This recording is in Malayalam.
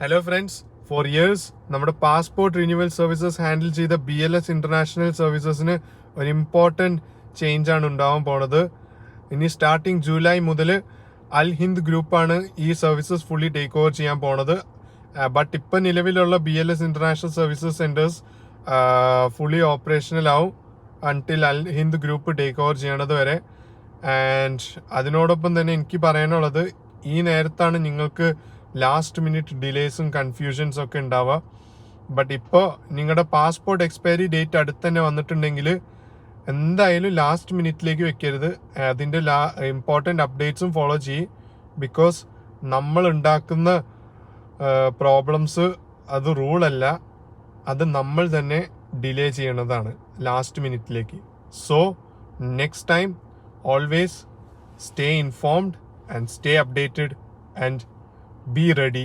ഹലോ ഫ്രണ്ട്സ്, ഫോർ ഇയേഴ്സ് നമ്മുടെ പാസ്പോർട്ട് റിന്യൂവൽ സർവീസസ് ഹാൻഡിൽ ചെയ്ത BLS ഇന്റർനാഷണൽ സർവീസസിന് ഒരു ഇമ്പോർട്ടൻറ്റ് ചേഞ്ച് ആണ് ഉണ്ടാവാൻ പോണത്. ഇനി സ്റ്റാർട്ടിങ് ജൂലൈ മുതൽ അൽ ഹിന്ദ് ഗ്രൂപ്പാണ് ഈ സർവീസസ് ഫുള്ളി ടേക്ക് ഓവർ ചെയ്യാൻ പോണത്. ബട്ട് ഇപ്പം നിലവിലുള്ള BLS international services centres fully operational ആവും അൺടിൽ അൽ ഹിന്ദ് ഗ്രൂപ്പ് ടേക്ക് ഓവർ ചെയ്യണത് വരെ. ആൻഡ് അതിനോടൊപ്പം തന്നെ എനിക്ക് പറയാനുള്ളത്, ഈ നേരത്താണ് നിങ്ങൾക്ക് ലാസ്റ്റ് മിനിറ്റ് ഡിലേസും കൺഫ്യൂഷൻസും ഒക്കെ ഉണ്ടാവുക. ബട്ട് ഇപ്പോൾ നിങ്ങളുടെ പാസ്പോർട്ട് എക്സ്പയറി ഡേറ്റ് അടുത്ത് തന്നെ വന്നിട്ടുണ്ടെങ്കിൽ എന്തായാലും ലാസ്റ്റ് മിനിറ്റിലേക്ക് വെക്കരുത്. അതിൻ്റെ ഇമ്പോർട്ടൻ്റ് അപ്ഡേറ്റ്സും ഫോളോ ചെയ്യും. ബിക്കോസ് നമ്മൾ ഉണ്ടാക്കുന്ന പ്രോബ്ലംസ് അത് റൂളല്ല, അത് നമ്മൾ തന്നെ ഡിലേ ചെയ്യണതാണ് ലാസ്റ്റ് മിനിറ്റിലേക്ക്. So next time always stay informed and stay updated and be ready.